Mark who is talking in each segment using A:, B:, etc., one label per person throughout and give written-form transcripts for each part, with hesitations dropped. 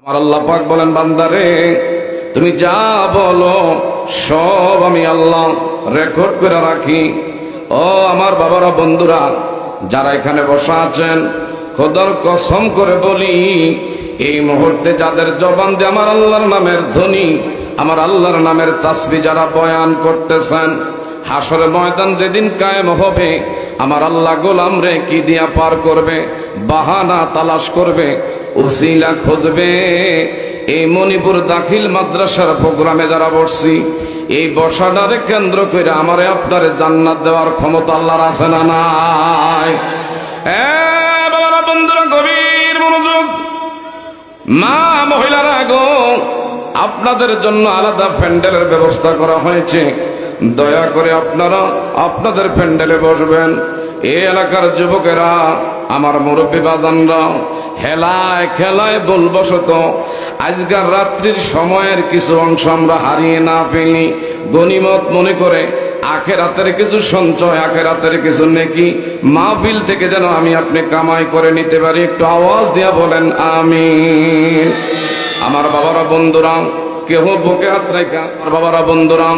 A: আমার আল্লাহ পাক বলেন, বান্দারে তুমি যা বলো সব আমি আল্লাহ রেকর্ড করে রাখি। ও আমার বাবারা, বন্ধুরা যারা এখানে বসা আছেন, খোদার কসম করে বলি, এই মুহূর্তে যাদের জবান দিয়ে আমার আল্লাহর নামের ধ্বনি, আমার আল্লাহর নামের তাসবিহ যারা বয়ান করতেছেন, হাসরের ময়দান যেদিন কায়েম হবে, আমার আল্লাহ গোলাম রে কি দিয়া পার করবে, বাহানা তালাশ করবে, উসিলা খুঁজবে। এই মণিপুর দাখিল মাদ্রাসার প্রোগ্রামে যারা বসছি, এই বসাটারে কেন্দ্র করে আমারে আপনারে জান্নাত দেওয়ার ক্ষমতা আল্লাহর আছে না নাই? বাবারা, বন্ধুরা, গভীর মনোযোগ। মা মহিলারা গো, আপনাদের জন্য আলাদা প্যান্ডেলের ব্যবস্থা করা হয়েছে। দয়া করে আপনারা আপনাদের প্যান্ডেলে বসবেন। এই এলাকার যুবকেরা, আমার মুরব্বী বাজানরা, হেলায় খেলায় বলবশত আজকাল রাত্রির সময়ের কিছু অংশ আমরা হারিয়ে না ফেলি, গনিমত মনে করে আখেরাতের কিছু সঞ্চয়, আখেরাতের কিছু নেকি মাহফিল থেকে যেন আমি আপনি কামাই করে নিতে পারি। একটু আওয়াজ দিয়া বলেন আমিন। আমার বাবারা, বন্ধুরা, কেহ বুকে হাত রাখা, আমার বাবারা, বন্ধুরা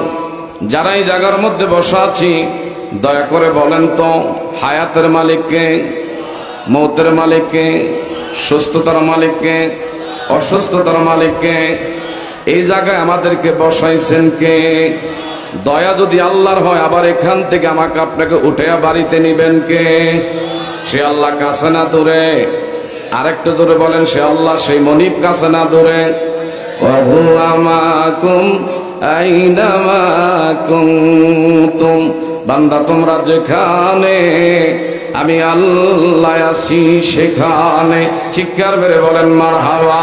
A: যারা এই জায়গার মধ্যে বসা আছি, দয়া করে বলেন তো, হায়াতের মালিককে, মৌতের মালিককে, সুস্থতার মালিককে, অসুস্থতার মালিককে? এই জায়গায় আমাদেরকে বসাইছেন কে? দয়া যদি আল্লাহর হয়, আবার এখান থেকে আমাকে আপনাকে উঠে বাড়িতে নিবেন কে? সে আল্লাহ কাছে না দূরে? আরেকটু জোরে বলেন, সে আল্লাহ সেই মনিব কাছে না দূরে? বান্দা তোমরা যেখানে, আমি আল্লাহ আছি সেখানে। চিৎকার মেরে বলেন মারহাবা।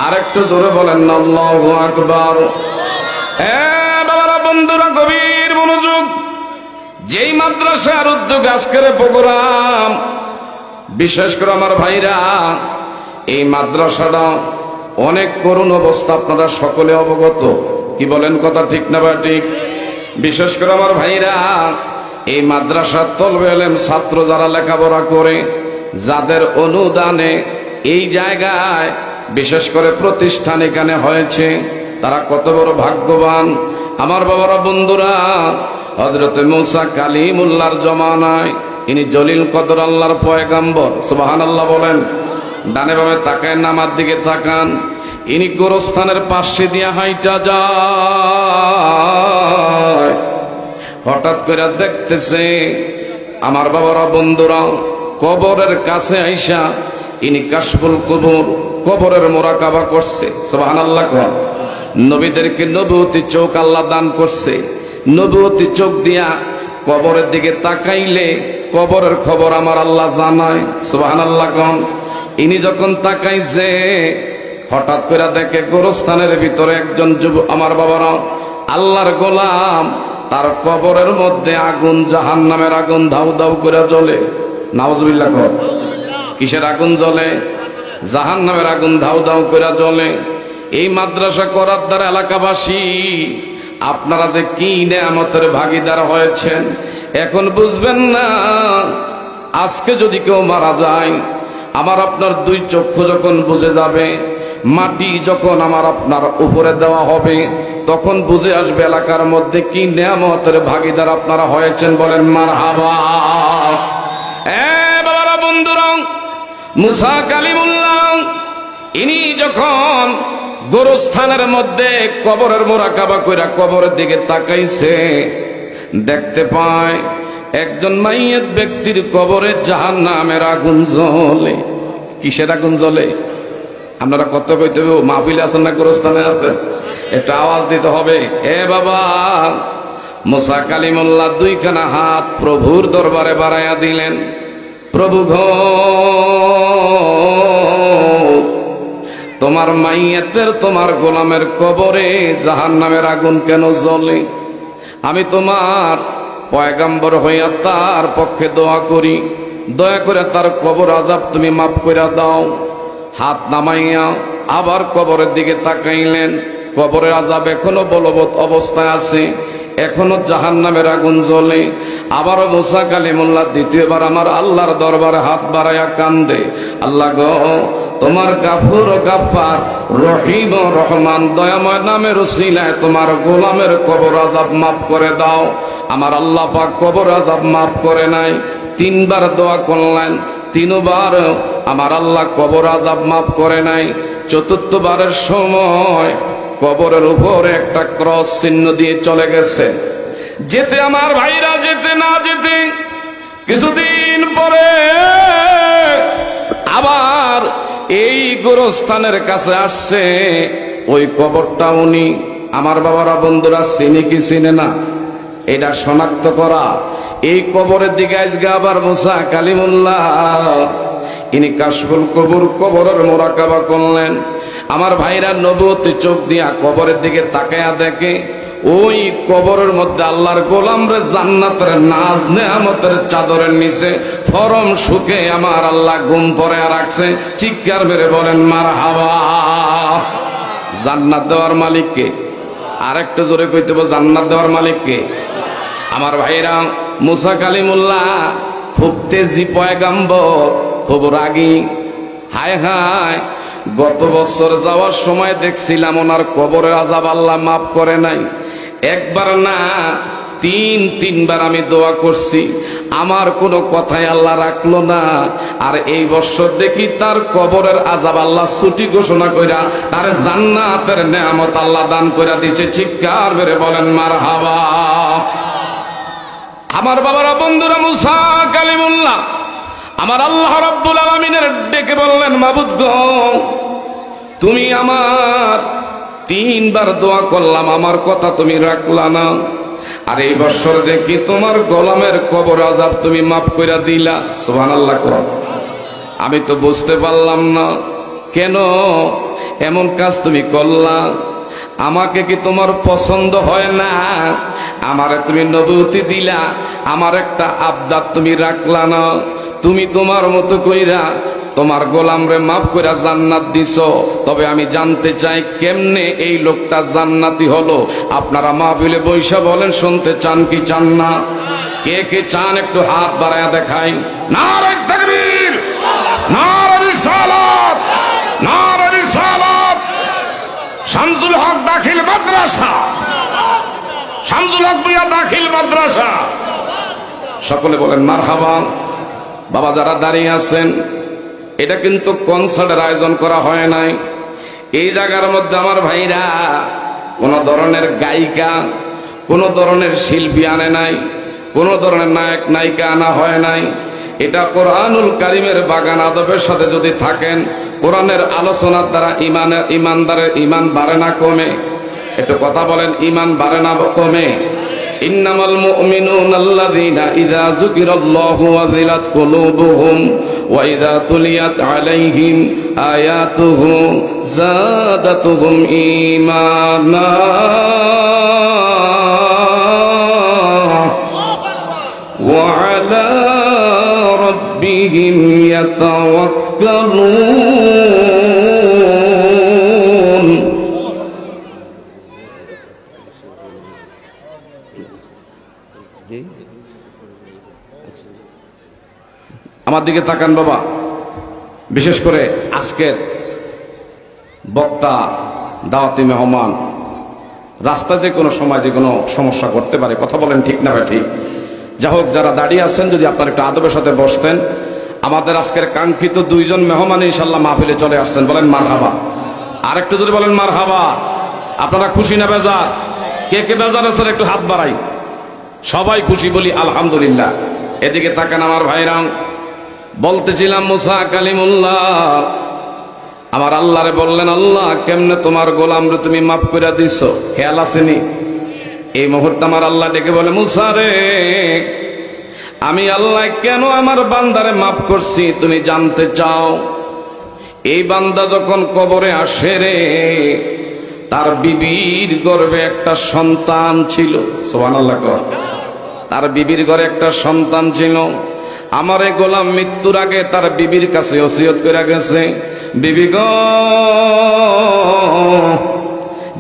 A: আরেকটু জোরে বলেন আল্লাহু আকবার। বাবারা, বন্ধুরা, গভীর মনোযোগ। যেই মাদ্রাসার উদ্যোগ আজকের প্রোগ্রাম, বিশেষ করে আমার ভাইরা, এই মাদ্রাসাটা অনেক করুণ অবস্থা, আপনারা সকলে অবগত। কি বলেন, কথা ঠিক না বা ঠিক? বিশেষ করে আমার ভাইরা, এই মাদ্রাসার তলবে এলেম ছাত্র যারা লেখাপড়া করে, যাদের অনুদানে এই জায়গায় বিশেষ করে প্রতিষ্ঠান এখানে হয়েছে, তারা কত বড় ভাগ্যবান। আমার বাবারা, বন্ধুরা, হযরত মুসা কালিমুল্লাহর জমানায় ইনি জলিল কদর আল্লাহর পয়গাম্বর। সুবহানাল্লাহ বলেন। ডানে বামে তাকায়, নামার দিকে তাকান। ইনি গোরস্থানের পাশে দিয়া হাইটা যায়, হঠাৎ করে দেখতেছে আমার বাবারা, বন্ধুরা, কবরের কাছে আইসা ইনি কাশফুল কবর, কবরের মোরাকাবা করছে। সুবহানাল্লাহ। নবীদেরকে নবুয়তি চোখ আল্লাহ দান করছে। নবুয়তি চোখ দিয়া কবরের দিকে তাকাইলে কবরের খবর আমার আল্লাহ জানায়। সুবহানাল্লাহ। ইনি যখন তাকাইছে, হঠাৎ করে দেখে গোরস্থানের ভিতরে একজন যুবক, আমার বাবারা, আল্লাহর গোলাম, তার কবরের মধ্যে আগুন, জাহান্নামের আগুন ধাউ ধাউ করে জ্বলে। নাউজুবিল্লাহ। কিসের আগুন জ্বলে? জাহান্নামের আগুন ধাউ ধাউ করে জ্বলে। এই মাদ্রাসা করার দ্বারা এলাকাবাসী আপনারা যে কি নেয়ামতের ভাগীদার হয়েছেন এখন বুঝবেন না। আজকে যদি কেউ মারা যায়, আমার আপনার দুই চক্ষু যখন বুঝে যাবে, মাটি যখন আমার আপনার উপরে দেওয়া হবে, তখন বুঝে আসবে এলাকার মধ্যে কি নেয়ামতের ভাগীদার আপনারা হয়েছেন। বলেন মারহাবা। বাবারা, বন্ধুরা, মুসা কালিমুল্লাহ ইনি যখন গোরস্থানের মধ্যে কবরের মোরাকাবা কইরা কবরের দিকে তাকাইছে, দেখতে পায় একজন মাইয়িত ব্যক্তির কবরে জাহান্নামের আগুন জ্বলে। কিসের আগুন জ্বলে? আপনারা কত কইতে হবে? মাহফিলে আছেন না গোরস্থানে আছেন? একটা আওয়াজ দিতে হবে। বাবা, মুসা কালিমুল্লাহ দুইখানা হাত প্রভুর দরবারে বাড়াইয়া দিলেন। প্রভু গো, তোমার মাইয়াতের, তোমার গোলামের কবরে জাহান্নামের আগুন কেন জ্বলে? আমি তোমার পয়গাম্বর হইয়া তার পক্ষে দোয়া করি, দয়া করে তার কবর আযাব তুমি মাফ করে দাও। হাত নামাইয়া আবার কবরের দিকে তাকাইলেন। কবরের আযাব এখনো বলবৎ অবস্থায় আছে। এখনো জাহান্নামের আগুন জ্বলে। আবারও মুসা কালিমুল্লাহ দ্বিতীয়বার আমার আল্লাহর দরবারে হাত বাড়াইয়া কান্দে, আল্লাহ গো, তোমার গাফুর ও গাফফার, রহিম ও রহমান দয়াময় নামের উসিলায় তোমার গোলামের কবর আযাব মাফ করে দাও। আমার আল্লাহ পাক কবর আযাব মাফ করে নাই। তিনবার দোয়া করলেন, তিনবার আমার আল্লাহ কবর আযাব মাফ করে নাই। চতুর্থবারের সময় কবরের উপরে একটা ক্রস চিহ্ন দিয়ে চলে গেছে। যেতে আমার ভাইরা, যেতে না যেতে কিছুদিন পরে আবার এই গোরস্থানের কাছে আসছে। ওই কবরটা উনি আমার বাবারা বন্ধুরা চিনি কি চিনে না, এটা শনাক্ত করা। এই কবরের দিকে আজকে আবার মুসা কালিমুল্লাহ ইনি কাশফুল কবর, কবরের মোরাকাবা করলেন। আমার ভাইরা নবুয়তি চোখ দিয়া কবরের দিকে তাকায়া দেখে ওই কবরের মধ্যে আল্লাহর গোলামরে জান্নাতের নাজ নেয়ামতের চাদরের নিচে ফরম সুখে আমার আল্লাহ ঘুম পরে রাখছে। চিৎকার মেরে বলেন মারহাবা। জান্নাত দেওয়ার মালিক কে? আরেকটা জোরে কইতে বল, জান্নাত দেওয়ার মালিক কে? আমার ভাইরা মুসা কালিমুল্লাহ খুব তেজি পয়গাম্বর, খুব রাগী। হায় হায়, গত বছর যাওয়ার সময় দেখছিলাম ওনার কবরের আযাব আল্লাহ মাফ করে নাই। একবার না, তিনবার আমি দোয়া করছি, আমার কোনো কথাই আল্লাহ রাখলো না। আর এই বছর দেখি তার কবরের আযাব আল্লাহ ছুটি ঘোষণা কইরা তার জান্নাতের নেয়ামত আল্লাহ দান কইরা দিয়েছে। চিৎকার মেরে বলেন মারহাবা। আমার বাবারা বন্ধুরা, মুসা কালিমুল্লাহ আমার আল্লাহ রাব্বুল আলামিনের ডেকে বললেন, মাবুদ গো, তুমি আমার তিনবার দোয়া করলাম, আমার কথা তুমি রাখলা না। আর এই বছর দেখি তোমার গোলামের কবর আযাব তুমি মাফ কইরা দিলা। সুবহানাল্লাহ। আমি তো বুঝতে পারলাম না কেন এমন কাজ তুমি করলা। আমাকে কি তোমার পছন্দ হয় না? আমারে তুমি নবুয়তি দিলা, আমার একটা আবদার তুমি রাখলা না। তুমি তোমার মতো কইরা তোমার গোলামরে মাফ কইরা জান্নাত দিছো। তবে আমি জানতে চাই কেমনে এই লোকটা জান্নাতি হলো। আপনারা মাহফিলে বৈশা বলেন, শুনতে চান কি চান না? কে কে চান একটু হাত বাড়ায়া দেখাই। নারে তাকবীর, নারে রিসালাত, নারে রিসালাত। শামসুল হক দাখিল মাদ্রাসা, শামসুল হক ভূঁইয়া দাখিল মাদ্রাসা। সকলে বলেন মারহাবা। বাবা যারা দাঁড়িয়ে আছেন, এটা কিন্তু কনসার্টের আয়োজন করা হয় নাই। এই জায়গার মধ্যে আমার ভাইরা কোন ধরনের গায়িকা, কোন ধরনের শিল্পী আনে নাই, কোন ধরনের নায়ক নায়িকা আনা হয় নাই। এটা কোরআনুল কারীমের বাগান আদবের সাথে যদি থাকেন, কোরআনের আলোচনার দ্বারা ইমানদারের ইমান বাড়ে না কমে? একটু কথা বলেন, ইমান বাড়ে না কমে? ইন্নামাল মুমিনুনা আল্লাযীনা ইযা যুকিরাল্লাহু ওয়াজিলাত কুলুবুহুম ওয়া ইযা তুলিয়াত আলাইহিম আয়াতুহু যাদাতুহুম ঈমানা। ওয়া আলা রাব্বিহিম ইয়াতাওয়াক্কালুন। আমার দিকে তাকান বাবা। বিশেষ করে আজকের বক্তা, দাওয়াতি মেহমান, রাস্তা যে কোনো সময় যে কোনো সমস্যা করতে পারে। কথা বলেন ঠিক না ভাই? ঠিক। যা হোক, যারা দাঁড়িয়ে আছেন যদি আপনার একটু আদবের সাথে বসতেন। আমাদের আজকের কাঙ্ক্ষিত দুইজন মেহমান ইনশাল্লাহ মাহফিলে চলে আসছেন, বলেন মারহাবা। আরেকটু যদি বলেন মারহাবা। আপনারা খুশি না বেজার? কে কে বেজার আছেন একটু হাত বাড়াই। সবাই খুশি, বলি আলহামদুলিল্লাহ। এদিকে তাকান আমার ভাইরা। বলতেছিলাম মুসা কালিমুল্লাহ আমার আল্লাহরে বললেন, আল্লাহ কেমনে তোমার গোলামরে তুমি মাফ করে দিছো, খেয়াল আসেনি? এই মুহূর্তে আমার আল্লাহ ডেকে বলে, মুসা রে, আমি আল্লাহ কেন আমার বান্দারে মাফ করছি তুমি জানতে চাও? এই বান্দা যখন কবরে আসে রে, তার বিবির গর্ভে একটা সন্তান ছিল। সুবহানাল্লাহ। তার বিবির ঘরে একটা সন্তান ছিল। আমার এই গোলাম মৃত্যুর আগে তার বিবির কাছে ওসিয়ত করে গেছে, বিবি গো,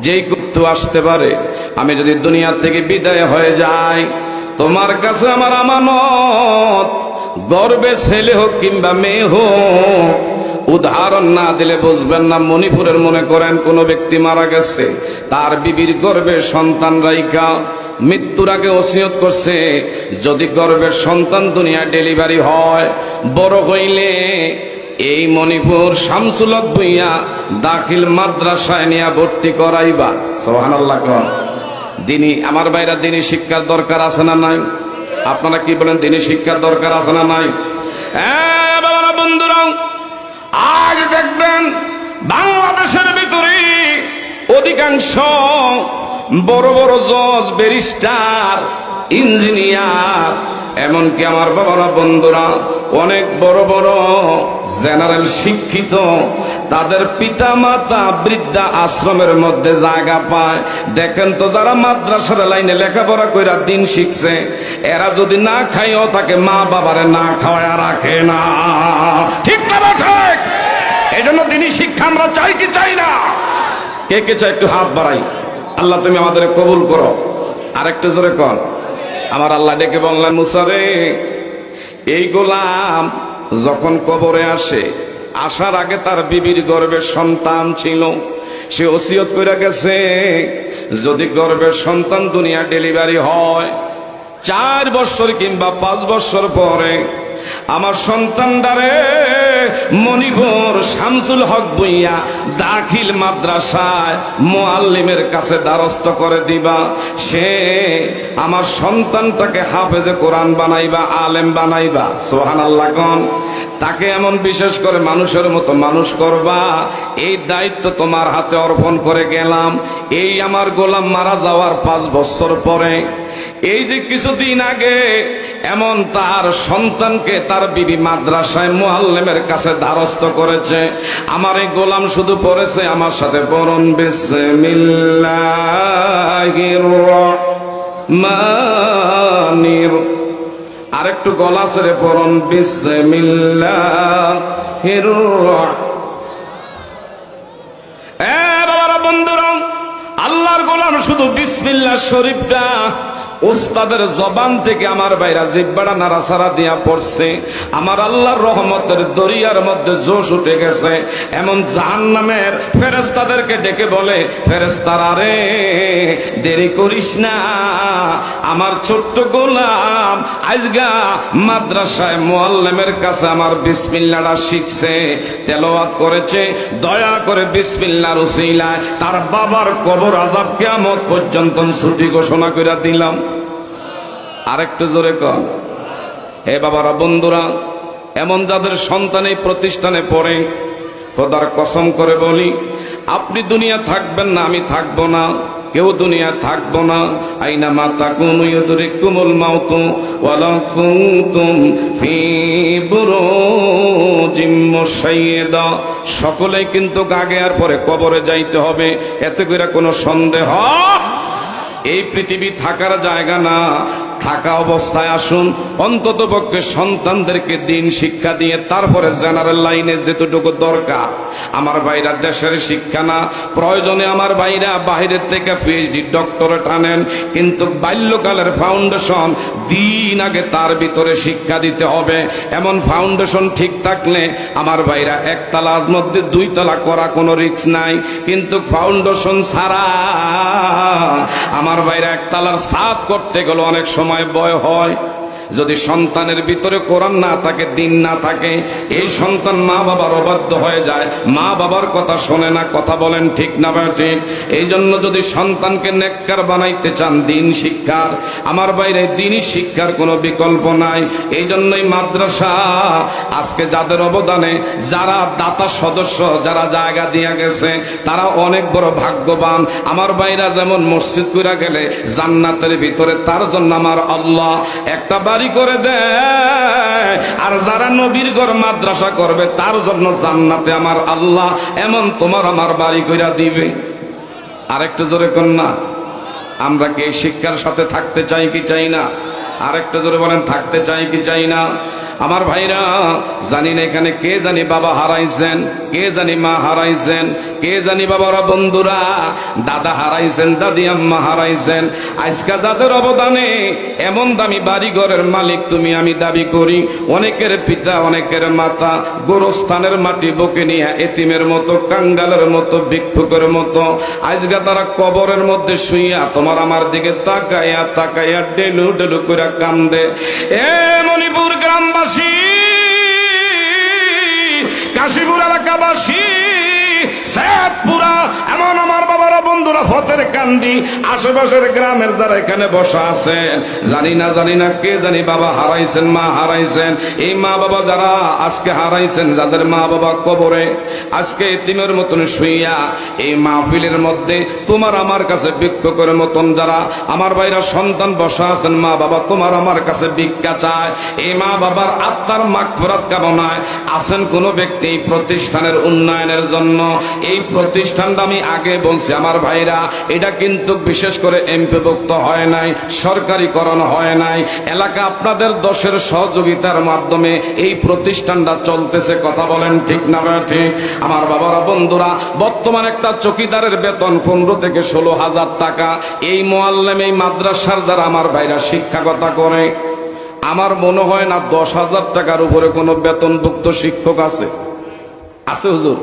A: যেই কুত্তু আসতে পারে। আমি যদি দুনিয়া থেকে বিদায় হয়ে যাই, তোমার কাছে আমার আমানত, গর্বে ছেলে হোক কিংবা মেয়ে হোক, উদাহরণ না দিলে বুঝবেন না। মণিপুরের মনে করেন কোন ব্যক্তি মারা গেছে, তার বিবির গর্ভে সন্তান রাইখা মৃত্যুর আগে ওসিয়ত করছে, যদি গর্ভের সন্তান দুনিয়ায় ডেলিভারি হয়, বড় হইলে এই মণিপুর শামসুল হক ভূঁইয়া দাখিল মাদ্রাসায় নিয়ে ভর্তি করাইবা। সুবহানাল্লাহ। দিনী আমার ভাইরা, দিনী শিক্ষার দরকার আছে না নাই? আপনারা কি বলেন, দিনী শিক্ষার দরকার আছে না নাই? হ্যাঁ বাবারা, বন্ধুরা, আজ দেখবেন বাংলাদেশের ভিতরে অধিকাংশ বড় বড় জজ, ব্যারিস্টার, ইঞ্জিনিয়ার, এমনকি আমার বাবারা, বন্ধুরা, অনেক বড় বড় জেনারেল শিক্ষিত, তাদের পিতা মাতা বৃদ্ধা আশ্রমের মধ্যে জায়গা পায়। দেখেন তো, যারা মাদ্রাসার লাইনে লেখাপড়া কইরা দিন শিখছে, এরা যদি না খাইও তাকে মা বাবারে না খাওয়ায় রাখে না। ঠিক না ঠিক? এই জন্য দিনী শিক্ষা আমরা চাই কি চাই না? কে কে চাই একটু হাত বাড়াই। আল্লাহ তুমি আমাদের কবুল করো। আরেকটু জোরে কর। আমার আল্লাহ ডেকে বললেন, মুসা রে, এই গোলাম যখন কবরে আসে, আসার আগে তার বিবির গর্ভে সন্তান ছিল, সে ওসিয়ত করে গেছে, যদি গর্ভের সন্তান দুনিয়া ডেলিভারি হয় 4 বছর কিংবা 5 বছর পরে, আমার সন্তানটারে মণিপুর শামসুল হক ভূঁইয়া দাখিল মাদ্রাসায় মুআল্লিমের কাছে দ্বারস্থ করে দিবা। সে আমার সন্তানটাকে হাফেজে কোরআন বানাইবা, আলেম বানাইবা। সুবহানাল্লাহ। তাকে এমন বিশেষ করে মানুষের মতো মানুষ করবা। এই দায়িত্ব তোমার হাতে অর্পণ করে গেলাম। এই আমার গোলাম মারা যাওয়ার 5 বছর পরে, এই যে কিছুদিন আগে এমন তার সন্তানকে তার বিবি মাদ্রাসায় মুআল্লিমের কাছে দ্বারস্থ করেছে, আমার এই গোলাম শুধু পড়েছে আমার সাথে, পড়ুন বিসমিল্লাহির রহমানির, আরেকটু গলা ছেড়ে পড়ুন বিসমিল্লাহির বাবারা, বন্ধুরা, আল্লাহর গোলাম শুধু বিসমিল্লাহ শরীফটা উস্তাদের জবান থেকে আমার ভাইরা জিহ্বাটা নাড়াচাড়া দিয়া পড়ছে। আমার আল্লাহর রহমতের দরিয়ার মধ্যে জোশ উঠে গেছে। এমন জাহান্নামের ফেরেশতাদেরকে ডেকে বলে, ফেরেশতারা রে, দেরি করিস না, আমার ছোট্ট গোলাম আজগা মাদ্রাসায় মুআল্লিমের কাছে আমার বিসমিল্লাহটা শিখছে, তেলাওয়াত করেছে, দয়া করে বিসমিল্লাহর উসিলায় তার বাবার কবর আযাব কিয়ামত পর্যন্ত ছুটি ঘোষণা করে দিলাম। আরেকটু জোরে কর। হে বাবারা, বন্ধুরা, এমন যাদের সন্তান এই প্রতিষ্ঠানে পড়ে, খোদার কসম করে বলি, আপনি দুনিয়া থাকবেন না, আমি থাকবো না, কেউ দুনিয়া থাকবো না। আইনা মা তাকুনু ইউদরিকুমুল মাউতু ওয়ালা কুনতুম ফি বুরুজিম মুশাইয়্যাদা, সকলেই কিন্তু আগে আর পরে কবরে যাইতে হবে, এতে করে কোনো সন্দেহ। এই পৃথিবী থাকার জায়গা না। থাকা অবস্থায় আসুন, অন্তত পক্ষে সন্তানদেরকে দিন শিক্ষা দিয়ে তারপরে জেনারেল লাইনে যেটুকু দরকার। আমার ভাইরা দেশের শিক্ষা না, প্রয়োজনে আমার ভাইরা বাইরের থেকে পিএইচডি ডক্টরেট আনেন, কিন্তু বাল্যকালের ফাউন্ডেশন দিন আগে তার ভিতরে শিক্ষা দিতে হবে। এমন ফাউন্ডেশন ঠিক থাকলে আমার ভাইরা একতলার মধ্যে 2 তলা করা কোনো রিস্ক নাই, কিন্তু ফাউন্ডেশন ছাড়া আমার ভাইরা একতলার ছাদ করতে গেলে অনেক সময় ভয় হয়। যদি সন্তানের ভিতরে কোরআন না থাকে, দিন না থাকে, এই সন্তান মা বাবার অবাধ্য হয়ে যায়, মা বাবার কথা শোনে না। কথা বলেন ঠিক না ঠিক? এই জন্য যদি সন্তানকে নেককার বানাইতে চান, দিন শিক্ষার, আমার বাইরে দিনই শিক্ষার কোনো বিকল্প নাই। এই জন্যই মাদ্রাসা আজকে যাদের অবদানে, যারা দাতা সদস্য, যারা জায়গা দিয়ে গেছে, তারা অনেক বড় ভাগ্যবান। আমার বাইরা যেমন মসজিদ কইরা গেলে জান্নাতের ভিতরে তার জন্য আমার আল্লাহ একটা বাড়ি করে দেয়, আর যারা নবীর ঘর মাদ্রাসা করবে তার জন্য জান্নাতে আমার আল্লাহ এমন তোমার আমার বাড়ি কইরা দিবে। আরেকটু জোরে কোন না? আমরা কি এই শিক্ষার সাথে থাকতে চাই কি চাই না? আরেকটু জোরে বলেন, থাকতে চাই কি চাই না? আমার ভাইরা, জানি না এখানে কে জানি বাবা হারাইছেন, কে জানি মা হারাইছেন, কে জানি বাবারা বন্ধুরা দাদা হারাইছেন, দাদি আম্মা হারাইছেন। আজকে যাদের অবদানে এমন দামি বাড়ি ঘরের মালিক তুমি আমি দাবি করি, অনেকের পিতা অনেকের মাতা গোরস্থানের মাটি বুকে নিয়ে এতিমের মতো, কাঙ্গালের মতো, ভিক্ষুকের মতো আজকে তারা কবরের মধ্যে শুইয়া তোমার আমার দিকে তাকাইয়া তাকাইয়া ডেলু ডেলু করে কান্দে। এ মণিপুর গ্রামবাসী, কাশীপুর এলাকাবাসী, সৈয়দপুরা, এমন আমার বাবারা বন্ধুরা ফতের কান্দি আশেপাশের গ্রামের যারা এখানে বসা আছে, জানি না কে জানি বাবা হারাইছেন, মা হারাইছেন। এই মা বাবা যারা আজকে হারাইছেন, যাদের মা বাবা কবরে আজকে এতিমের মতন শুইয়া এই মাহফিলের মধ্যে তোমার আমার কাছে ভিক্ষুকের মতন যারা আমার ভাইরা সন্তান বসা আছেন, মা বাবা তোমার আমার কাছে ভিক্ষা চায়। এই মা বাবার আত্মার মাগফিরাত কামনায় আছেন কোন ব্যক্তি এই প্রতিষ্ঠানের উন্নয়নের জন্য। এই প্রতিষ্ঠানটা আমি আগে বলছি আমার ভাইরা, এটা কিন্তু বিশেষ করে এমপিভুক্ত হয় নাই, সরকারিকরণ হয় নাই। এলাকা আপনাদের দশের সহযোগিতার মাধ্যমে এই প্রতিষ্ঠানটা চলতেছে। কথা বলেন ঠিক না ঠিক? আমার বাবারা বন্ধুরা, বর্তমান একটা চৌকিদারের বেতন 15 থেকে 16,000 টাকা। এই মুআল্লিম, এই মাদ্রাসার যারা আমার ভাইরা শিক্ষকতা করে, আমার মনে হয় না 10,000 টাকার উপরে কোনো বেতনভুক্ত শিক্ষক আছে। আছে হুজুর?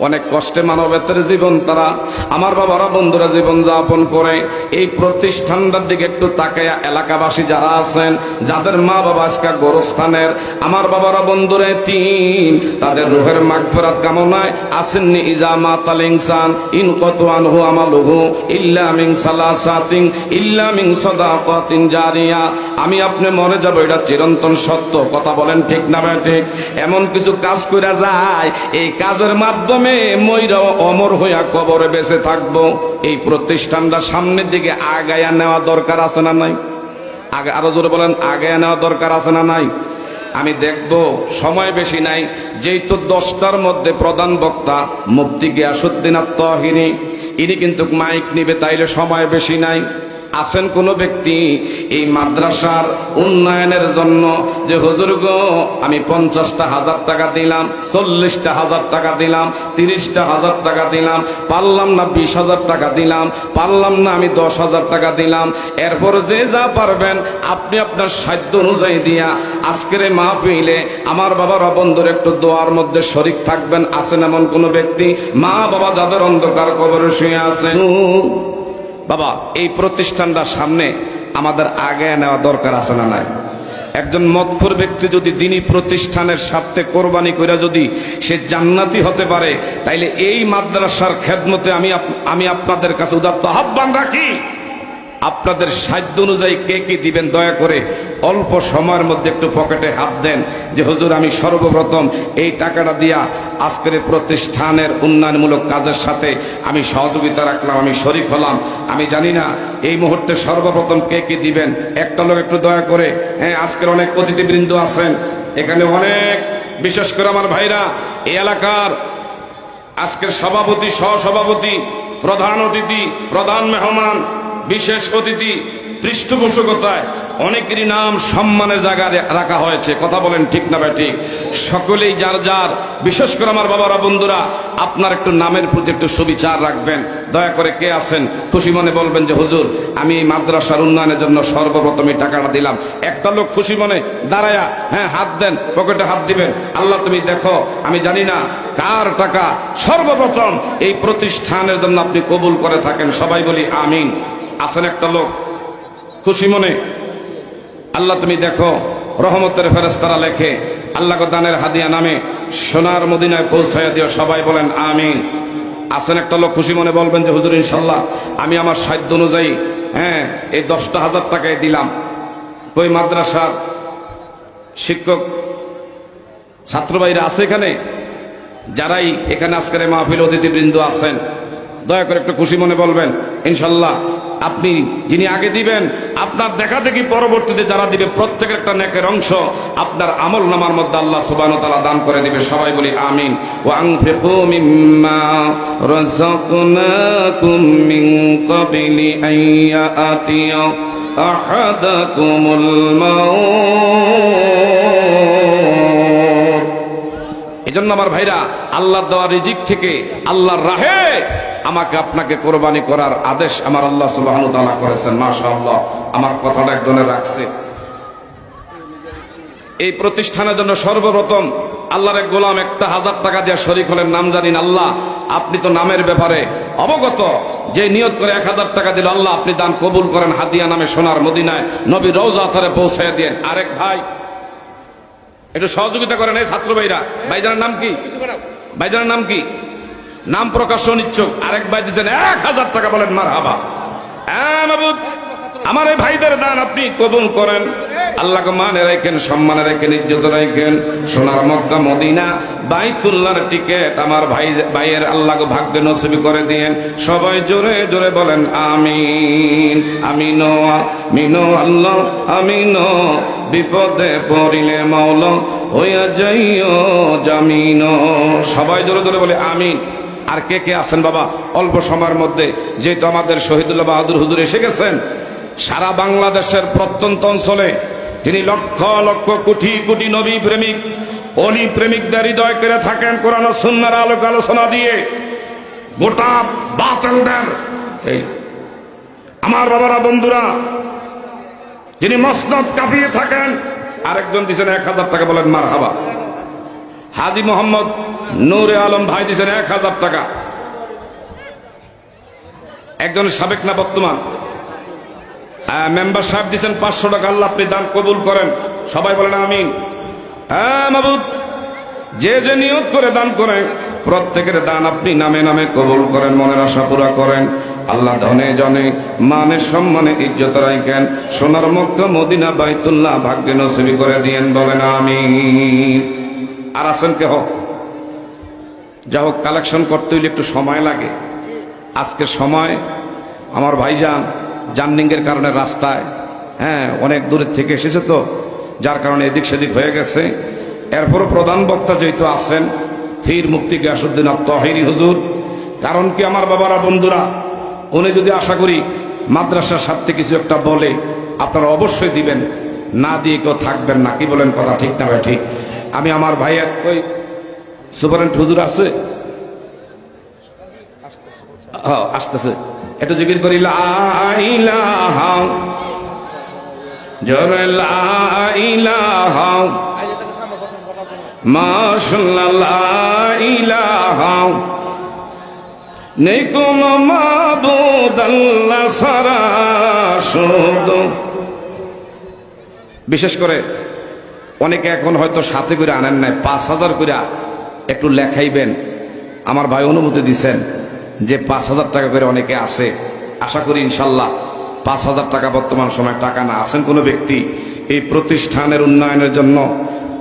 A: অনেক কষ্টে মানবেতর জীবন তারা আমার বাবারা বন্ধুরা জীবন যাপন করে। এই প্রতিষ্ঠানটার দিকে একটু তাকায়া এলাকাবাসী যারা আছেন, যাদের মা বাবা আজকে গোরস্থানের, আমার বাবারা বন্ধুরা তিন, তাদের রুহের মাগফিরাত কামনায় আসেননি। ইজা মাতাল ইনসান ইনকাতু আনহু আমালুহু ইল্লা মিন সালাসাতিন ইল্লা মিন সাদাকাতিন জারিয়া। আমি আপনি মরে যাব, এটা চিরন্তন সত্য। কথা বলেন ঠিক না ঠিক? এমন কিছু কাজ কইরা যায়, এই কাজের মাধ্যমে মইরা অমর হইয়া কবরে বেঁচে থাকবো। এই প্রতিষ্ঠানটা সামনের দিকে আগায়া নেওয়া দরকার আছে না নাই? আরো জোরে বলেন, আগায়া নেওয়া দরকার আছে না নাই? আমি দেখব, সময় বেশি নাই, যেহেতু 10টার মধ্যে প্রধান বক্তা মুফতি গিয়াসউদ্দিন আত-তাহিরি, ইনি কিন্তু মাইক নিবে, তাইলে সময় বেশি নাই। আছেন কোন ব্যক্তি এই মাদ্রাসার উন্নয়নের জন্য যে হুজুর গো আমি 50,000 টাকা দিলাম, 40,000 টাকা দিলাম, 30,000 টাকা দিলাম, পারলাম না 20,000 টাকা দিলাম, পারলাম না আমি 10,000 টাকা দিলাম, এরপর যে যা পারবেন আপনি আপনার সাধ্য অনুযায়ী দিয়া আজকের এই মাহফিলে আমার বাবার বন্ধুর একটু দোয়ার মধ্যে শরীক থাকবেন। আছেন এমন কোন ব্যক্তি? মা বাবা যাদের অন্ধকার কবরে শুয়ে আছেন, বাবা এই প্রতিষ্ঠানটা সামনে আমাদের আগে নেওয়া দরকার আছে না নাই? একজন মদখোর ব্যক্তি যদি দিনী প্রতিষ্ঠানের স্বার্থে কোরবানি করে যদি সে জান্নাতি হতে পারে, তাইলে এই মাদ্রাসার খেদমতে আমি আপনাদের কাছে উদাত্ত আহ্বান রাখি, আপনাদের সাধ্য অনুযায়ী কে কি দিবেন দয়া করে অল্প সময়ের মধ্যে একটু পকেটে হাত দেন, যে হুজুর আমি সর্বপ্রথম এই টাকাটা দিয়া আজকের প্রতিষ্ঠানের উন্নয়নমূলক কাজের সাথে আমি সহযোগিতা রাখলাম, আমি শরীক হলাম। আমি জানি না এই মুহূর্তে সর্বপ্রথম কে কি দিবেন, একটা লোক একটু দয়া করে। হ্যাঁ, আজকের অনেক অতিথিবৃন্দ আছেন এখানে, অনেক বিশেষ করে আমার ভাইরা এই এলাকার আজকের সভাপতি, সহসভাপতি, প্রধান অতিথি, প্রধান মেহমান, বিশেষ অতিথি, পৃষ্ঠপোষকতায় অনেকেরই নাম সম্মানের জায়গায় রাখা হয়েছে। কথা বলেন ঠিক না ভাই ঠিক? সকলেই যার যার, বিশেষ করে আমার বাবারা বন্ধুরা আপনার একটু নামের প্রতি একটু সুবিচার রাখবেন। দয়া করে কে আছেন খুশি মনে বলবেন যে হুজুর আমি এই মাদ্রাসার উন্নয়নের জন্য সর্বপ্রথম এই টাকাটা দিলাম। একটা লোক খুশি মনে দাঁড়ায়া হ্যাঁ হাত দেন, পকেটে হাত দিবেন। আল্লাহ তুমি দেখো, আমি জানি না কার টাকা সর্বপ্রথম এই প্রতিষ্ঠানের জন্য আপনি কবুল করে থাকেন। সবাই বলি আমিন। আছেন একটা লোক খুশি মনে, আল্লাহ তুমি দেখো, রহমতের ফেরেশতারা লেখে আল্লাহ দানের হাদিয়া নামে সোনার মদিনায় পৌঁছায় দিও। সবাই বলেন আমিন। আছেন একটা লোক খুশি মনে বলবেন যে হুজুর ইনশাল্লাহ আমি আমার সাধ্য অনুযায়ী হ্যাঁ এই 10,000 টাকায় দিলাম। ওই মাদ্রাসার শিক্ষক ছাত্র ভাইরা আছে এখানে, যারাই এখানে আজকের মাহফিল অতিথিবৃন্দ আছেন, দয়া করে একটু খুশি মনে বলবেন ইনশাল্লাহ আপনি যিনি আগে দিবেন আপনার দেখা দেখি পরবর্তীতে যারা দিবে প্রত্যেকের একটা নেকের অংশ আপনার আমল নামার মধ্যে আল্লাহ সুবহানাহু ওয়া তাআলা দান করে দিবে। সবাই বলি আমিন। ওয়া আনফিকু মিম্মা রাযাকনাকুম মিন ক্বাবলি আন ইয়াতিয়া আহাদাকুমুল মাউত এজন্য আমার ভাইরা, আল্লাহর দেওয়া রিজিক থেকে আল্লাহর রাহে আমাকে আপনাকে কোরবানি করার আদেশ আমার আল্লাহ সুবহানাহু ওয়া তাআলা করেছেন। মাশাআল্লাহ, আমার কথাটা একজনে রাখছে। এই প্রতিষ্ঠানের জন্য সর্বপ্রথম আল্লাহর এক গোলাম 1000 টাকা দিয়ে শরীক হলেন। নাম জানিন আল্লাহ, আপনি তো নামের ব্যাপারে অবগত। যে নিয়ত করে 1000 টাকা দিল, আল্লাহ আপনি দান কবুল করেন। হাদিয়া নামে সোনার মদিনায় নবী রওজা আতারে পৌঁছায় দেন। আরেক ভাই একটু সহযোগিতা করেন। এই ছাত্র ভাইরা, ভাইজানের নাম কি? ভাইজানের নাম কি? নাম প্রকাশ অনিচ্ছুক। আরেক ভাই দিচ্ছেন 1000 টাকা, বলেন মারহাবা। মাবুদ, আমার এই ভাইদের দান আপনি কবুল করেন। আল্লাহকে মানে রাখেন, সম্মানে রাখেন, ইজ্জত রাখেন। সোনার মক্কা মদিনা বাইতুল্লাহর টিকেট আমার ভাইয়ের আল্লাহকে ভাগ্যে নসিব করে দিয়েন। সবাই জোরে জোরে বলেন আমিন। আমিন আমিন আল্লাহ আমিন। বিপদে পড়িলে মাওলা হইয়া যাইও জামিন। সবাই জোরে জোরে বলে আমিন। আর কে কে আছেন বাবা অল্প সময়ের মধ্যে? যেহেতু আমাদের শহীদুল্লাহ বাহাদুর হুজুর এসে গেছেন, সারা বাংলাদেশের প্রত্যন্ত অঞ্চলে তিনি লক্ষ লক্ষ কোটি কোটি নবী প্রেমিক অলি প্রেমিকদের হৃদয় করে থাকেন। কোরআন ও সুন্নাহর আলোক আলোচনা দিয়ে গোটা বাতিলদের, এই আমার বাবারা বন্ধুরা, যিনি মসনদ কাঁপিয়ে থাকেন। আরেকজন দিয়েছেন 1000 টাকা, বলেন মারহাবা। হাজী মোহাম্মদ নূরে আলম ভাই দিয়েছেন 1000 টাকা। একজন সাবেক না বর্তমান মেম্বার সাহেব দিয়েছেন 500 টাকা। আল্লাহ আপনি দান কবুল করেন। সবাই বলেন আমিন। হ্যাঁ মাবুদ, যে যে নিয়ত করে দান করেন প্রত্যেকের দান আপনি নামে নামে কবুল করেন, মনের আশা পুরা করেন। আল্লাহ ধনে জনে মানে সম্মানে ইজ্জত রাখেন। সোনার মক্কা মদিনা বাইতুল্লাহ ভাগ্যে নসিব করে দিয়েন, বলেন আমিন। আর আছেন কেহ? যা হোক, কালেকশন করতে হইলে একটু সময় লাগে। আজকে সময় আমার ভাইজান জার্নিংয়ের কারণে রাস্তায় অনেক দূরের থেকে এসেছে, তো যার কারণে এদিক সেদিক হয়ে গেছে। এরপরও প্রধান বক্তা যেহেতু আছেন থির মুফতি গিয়াসউদ্দিন আত-তাহিরি হুজুর, কারণ কি আমার বাবারা বন্ধুরা, উনি যদি আশা করি মাদ্রাসার স্বার্থে কিছু একটা বলে আপনারা অবশ্যই দিবেন, না দিয়ে কেউ থাকবেন না। কি বলেন? কথা ঠিক না ভাই? ঠিক। আমি আমার ভাইয়ের ওই সুপারেন্ট হুজুর আছে, আসতেছে, একটু জিকির করি লা ইলাহা জোরে লা ইলাহা মাশাআল্লাহ লা ইলাহা নেই কোনো মাবুদ আল্লাহ ছাড়া শুধু। বিশেষ করে অনেকে এখন হয়তো সাথে করে আনেন নাই, 5000 করে একটু লেখাইবেন। আমার ভাই অনুমতি দিচ্ছেন যে 5000 টাকা করে অনেকে আছে। আশা করি ইনশাল্লাহ 5000 টাকা বর্তমান সময় টাকা না। আছেন কোনো ব্যক্তি এই প্রতিষ্ঠানের উন্নয়নের জন্য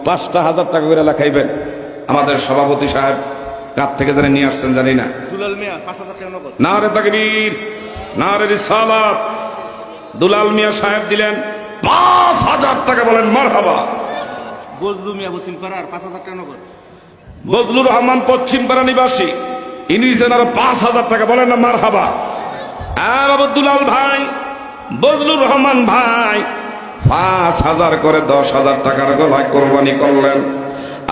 A: 5000 টাকা করে লেখাইবেন? আমাদের সভাপতি সাহেব কার থেকে জানি নিয়ে আসছেন জানি না। দুলাল মিয়া 5000 টাকা নগদ। নারে তাকবীর, নারে রিসালাত। দুলাল মিয়া সাহেব দিলেন 5000 টাকা, বলেন মারহাবা। বজলু মিয়া পশ্চিমপাড়ার 5000 টাকা নগদ। বজলুর রহমান পশ্চিমপাড়া নিবাসী, ইনি দিয়েছেন আরো 5000 টাকা, বলেন না মারহাবা। বাবু দুলাল ভাই, বজলুর রহমান ভাই 5000 করে 10,000 টাকার গলায় কোরবানি করলেন।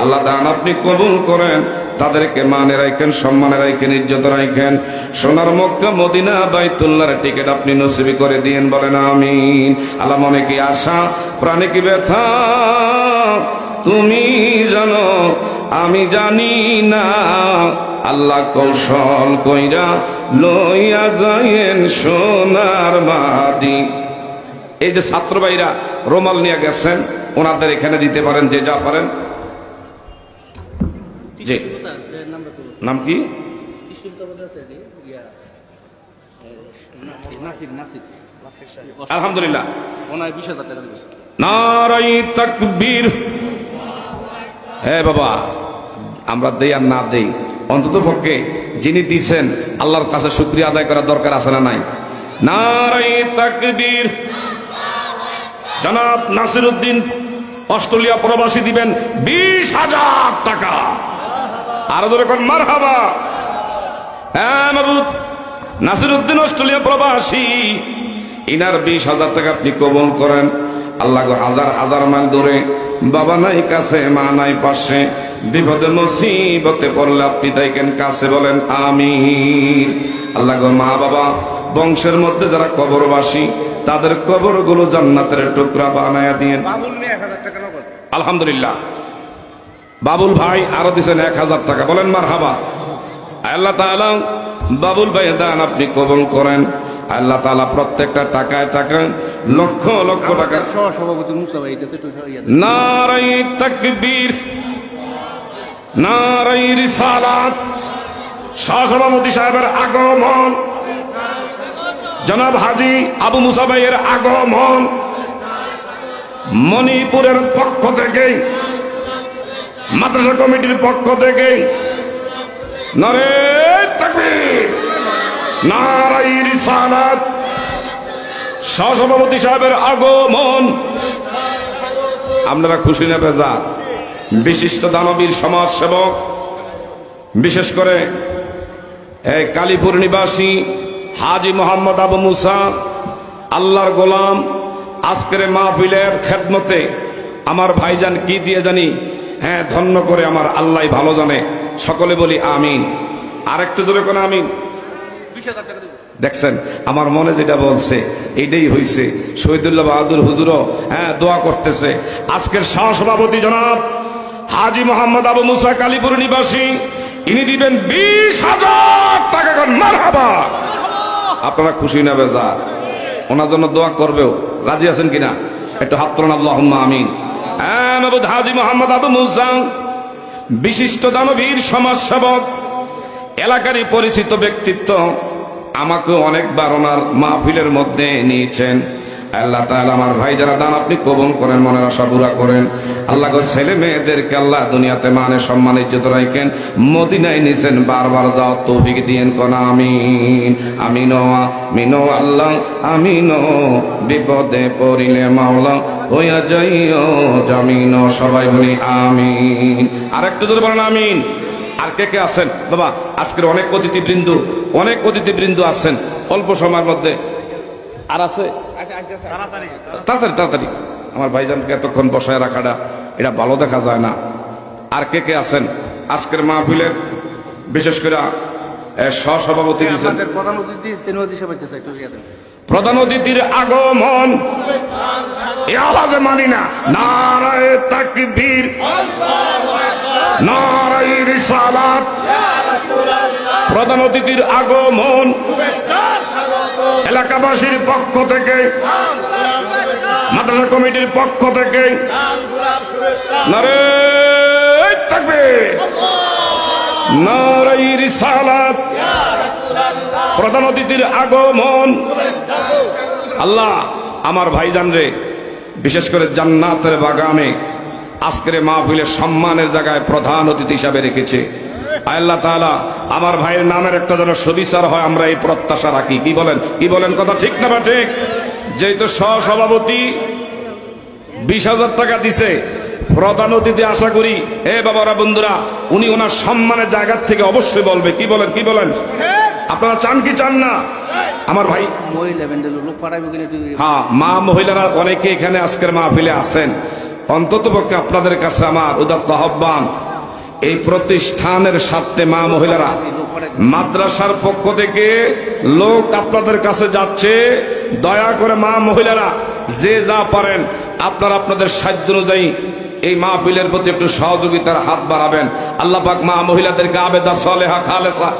A: আল্লাহ দান আপনি কবুল করেন। তাদেরকে মানে রাখেন, সম্মানে রাখেন, ইজ্জত রাখেন। সোনার মক্কা মদিনা বাইতুল্লাহর টিকিট আপনি নসিব করে দিয়েন, বলেন আমিন। আল্লাহ মনে কি আশা, প্রাণে কি ব্যথা তুমি জানো, আমি জানি না। আল্লাহ কৌশল কইরা লইয়া যায়েন সোনার মাদি। এই যে ছাত্র ভাইরা রুমাল নিয়ে গেছেন, ওনাদের এখানে দিতে পারেন যে যা পারেন। জি, নাম কি? আলহামদুলিল্লাহ। নারাই তাকবীর। হ্যাঁ বাবা, আমরা দেই আর না দেই, অন্তত পক্ষে যিনি দিছেন আল্লাহর কাছে শুকরিয়া আদায় করার দরকার আছে না নাই? নারাই তাকবীর। জনাব নাসিরউদ্দিন অস্ট্রেলিয়া প্রবাসী দিবেন 20,000 টাকা। আরো ধরে কোন মারহাবা। হ্যাঁ মাবুদ, নাসিরউদ্দিন অস্ট্রেলিয়া প্রবাসী, ইনার 20,000 টাকা আপনি কবুল করেন। আল্লাহ হাজার হাজার মাইল দূরে, বাবা নাই কাছে, মা নাই পাশে, বিপদে মুসিবতে পড়লে আপনি থাকেন কাছে বলেন আমিন। আল্লাহ গো মা বাবা বংশের মধ্যে যারা কবরবাসী তাদের কবরগুলো জান্নাতের টুকরা বানায়া দিয়েন। আলহামদুলিল্লাহ বাবুল ভাই আরো দিচ্ছেন 1000 টাকা, বলেন মারহাবা। আল্লাহ তাআলা বাবুল ভাই দান আপনি কবুল করেন। আল্লাহ তাআলা প্রত্যেকটা টাকায় টাকায় লক্ষ লক্ষ টাকা।
B: সভাপতি মুসা ভাই
A: নারায়ে তাকবীর, নারায়ে রিসালাত। সহসভাপতি সাহেবের আগমন, জনাব হাজী আবু মুসা ভাইয়ের আগমন, মণিপুরের পক্ষ থেকে মাদ্রাসা কমিটির পক্ষ থেকে নারায়ে তাকবীর, নারায়ে রিসালাত। সহসভাপতি সাহেবের আগমন। আপনারা খুশি না বেজার? বিশিষ্ট দানবীর সমাজ সেবক, বিশেষ করে এই কালীপুর নিবাসী হাজী মোহাম্মদ আবু মুসা আল্লাহর গোলাম, আজকের মাহফিলের খেদমতে আমার ভাইজান কি দিয়ে জানি হ্যাঁ ধন্য করে আমার আল্লাহ ভালো জানে। সকলে বলি আমিন। আরেকটু জোরে কোন আমিন। দেখছেন আমার মনে যেটা বলছে এইটাই হইছে। শহীদুল্লাহ বাহাদুর হুজুরও হ্যাঁ দোয়া করতেছে। আজকের সহসভাপতি জনাব হাজী মোহাম্মদ আবু মুসা কালীপুর নিবাসী, ইনি দিবেন 20,000 টাকা। মারহাবা। আপনারা খুশি না বেজার? ওনার জন্য দোয়া করবেও রাজি আছেন কিনা? একটু হাত তোলেন আল্লাহুম্মা আমিন। হাজী মোহাম্মদ আবু মুসা বিশিষ্ট দানবীর সমাজ সেবক, এলাকারই পরিচিত ব্যক্তিত্ব। আমাকে অনেকবার ওনার মাহফিলের মধ্যে নিয়েছেন। আল্লাহ তাআলা আমার ভাই যারা দান আপনি কবুল করেন, মনের আশা পুরা করেন। আল্লাহ গো ছেলে মেয়েদেরকে আল্লাহ দুনিয়াতে মানে সম্মান ইজ্জত রাখেন, মদিনায় নিছেন বারবার যাও তৌফিক দিয়েন কোন আমিন। আমিনো আমিনো আল্লাহ আমিনো, বিপদে পড়িলে মাওলা হইয়া যাইও জামিন। সবাই বলি আমিন। আরেকটু জোরে বলেন আমিন। আর কে কে আছেন বাবা? আজকের অনেক অতিথিবৃন্দ আছেন অল্প সময়ের মধ্যে। আর আছে তাড়াতাড়ি তাড়াতাড়ি, আমার ভাইজানকে এতক্ষণ বসায় রাখাটা এটা ভালো দেখা যায় না। আর কে কে আছেন আজকের মাহফিলের? বিশেষ করে সহসভাপতি প্রধান অতিথির আগমন আওয়াজে মানি না। নারায়ে তাকবীর, নারায়ে রিসালাত। প্রধান অতিথির আগমন এলাকাবাসীর পক্ষ থেকে, মাদ্রাসা কমিটির পক্ষ থেকে নারায়ে তাকবীর, নারায়ে রিসালাত। প্রধান অতিথির আগমন। আল্লাহ আমার ভাইজান রে বিশেষ করে জান্নাতের বাগানে আজকের মাহফিলে সম্মানের জায়গায় প্রধান অতিথি হিসাবে রেখেছে। আল্লাহ তাআলা আমার ভাইয়ের নামের একটা যেন সুবিচার হয়, আমরা এই প্রত্যাশা রাখি। কি বলেন কথা ঠিক না বা ঠিক? যেহেতু সহসভাপতি 20,000 টাকা দিছে, প্রধান অতিথি আশা করি বাবারা বন্ধুরা উনি ওনার সম্মানের জায়গা থেকে অবশ্যই বলবে। কি বলেন আপনারা চান কি চান না? আমার ভাই হ্যাঁ মা মহিলারা অনেকে এখানে আজকের মাহফিলে আছেন। অন্তত পক্ষে আপনাদের কাছে আমার উদাত্ত আহ্বান, এই প্রতিষ্ঠানের স্বার্থে মা মহিলারা, মাদ্রাসার পক্ষ থেকে লোক আপনাদের কাছে যাচ্ছে, দয়া করে মা মহিলারা যে যা পারেন আপনারা আপনাদের সাধ্য অনুযায়ী এই মাহফিলের প্রতি একটু সহযোগিতার হাত বাড়াবেন। আল্লাহ পাক মা মহিলাদেরকে আবেদা সালেহা খালেসা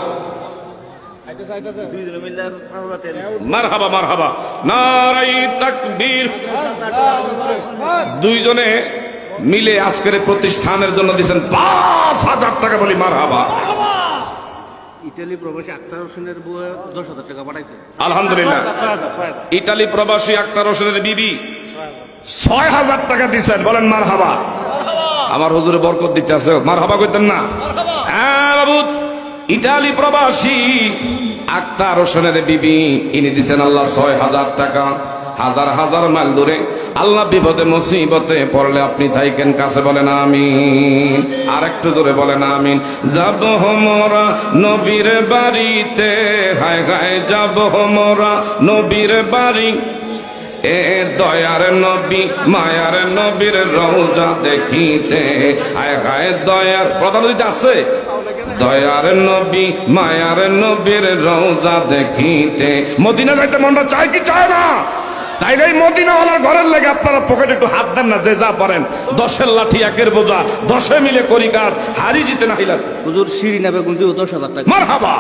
A: মারহাবা মারহাবা নারায়ে তাকবীর। দুইজনে মিলে আজকের প্রতিষ্ঠানের জন্য দিয়েছেন 5,000 টাকা। বলি মারহাবা।
B: ইতালি প্রবাসী আক্তার হোসেনের বউ 10,000 টাকা পাঠাইছে।
A: আলহামদুলিল্লাহ। ইতালি প্রবাসী আক্তার হোসেনের বিবি 6,000 টাকা দিয়েছেন। বলেন মারহাবা। আমার হুজুরে বরকত দিতে আছে, মারহাবা কইতেন না? হ্যাঁ বাবু, ইতালি প্রবাসী আক্তার হোসেনের বিবি ইনি দিচ্ছেন আল্লাহ 6,000 টাকা। হাজার হাজার মাইল দূরে আল্লাহ বিপদে মুসিবতে পড়লে আপনি থাইকেন কাছে বলেন আমিন। আরেকটু জোরে বলেন আমিন। যাব মোরা নবীর বাড়িতে, হায় হায় যাব মোরা নবীর বাড়ি, এ দয়ার নবী মায়ার নবীর রওজা দেখিতে, আয় হায় দয়ার প্রধান অতিথি আছে, দয়ার নবী মায়ার নবীর রওজা দেখিতে। মদিনা যাইতে মনটা চায় কি চায় না? তাইলে এই মদিনাওয়ালার ঘরের লেগে আপনারা পকেটে একটু হাত দেন না, যে যা পারেন। 10-এর লাঠি 1-এর বোঝা, 10 মিলে করি কাজ, হারি জিতে না হিলাস।
B: হুজুর শিরিনা বেগম দিব 10,000 টাকা।
A: মারহাবা।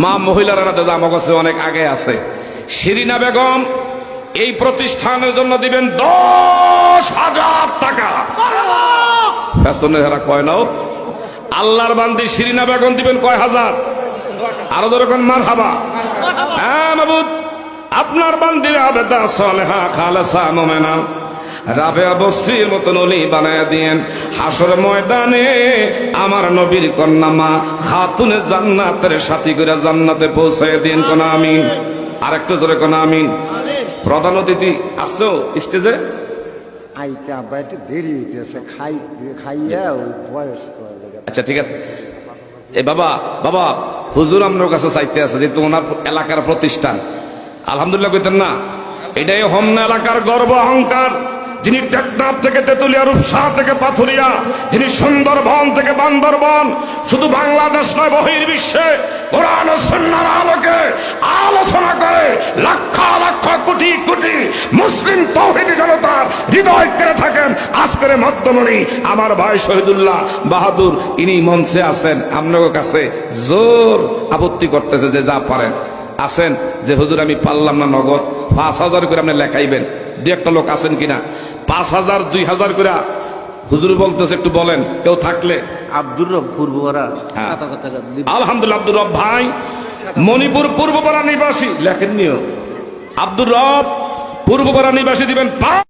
A: মা মহিলারা না দাদা আমার কাছে অনেক আগে আছে। শিরিনা বেগম এই প্রতিষ্ঠানের জন্য দিবেন 10,000 টাকা। পেছনের হেরা কয় নাও। আল্লাহর বান্দি শিরিনা বেগম দিবেন কয় হাজার? আরো যেরকম মারহাবা। হ্যাঁ মাবুদ, আপনার বান্দির আবেদা সালেহা খালেসা মুমিনা রাবেয়া বস্তির মতন অলি বানায়া দিয়েন। হাসর ময়দানে আমার নবীর কন্যা মা খাতুনে জান্নাতের সাথী করে জান্নাতে পৌঁছায় দিন। কোন আমিন। আর একটু জোরে কোন আমিন। প্রধান অতিথি আসছো স্টেজে?
C: আইতে আব্বা একটু দেরি হইতেছে, খাইয়া ওই বয়স
A: আচ্ছা ঠিক আছে। এ বাবা বাবা হুজুর আপনার কাছে চাইতে আছে, যেহেতু ওনার এলাকার প্রতিষ্ঠান। আলহামদুলিল্লাহ কইতেন না? এটাই হোমনা এলাকার গর্ব অহংকার। যিনি টেকনাফ থেকে তেতুলিয়া, রূপসা থেকে পাথুরিয়া, যিনি সুন্দরবন থেকে বান্দরবন, শুধু বাংলাদেশ নয় বহির্বিশ্বে কোরআন ও সুন্নাহর আলোকে আলোচনা করে লক্ষ লক্ষ কোটি কোটি মুসলিম তৌহিদি জনতার হৃদয় কেড়ে থাকেন আজকের মধ্যমণি আমার ভাই শহীদুল্লাহ বাহাদুর। ইনি মঞ্চে আছেন, আপনার কাছে জোর আপত্তি করতেছে যে যা পারেন আসেন, যে হুজুর আমি পারলাম না, নগদ 5,000 করে আপনি লেখাইবেন। দু একটা লোক আছেন কিনা? 5,000 2,000 করে হুজুর বলতেছে, একটু বলেন কেউ থাকলে।
B: আব্দুর রব পূর্বরা
A: হ্যাঁ।
B: 7,000 টাকা দিব।
A: আলহামদুলিল্লাহ। আব্দুর রব ভাই মণিপুর পূর্বপাড়া নিবাসী, লেখেননিও। আব্দুর রব পূর্বপাড়া নিবাসী দিবেন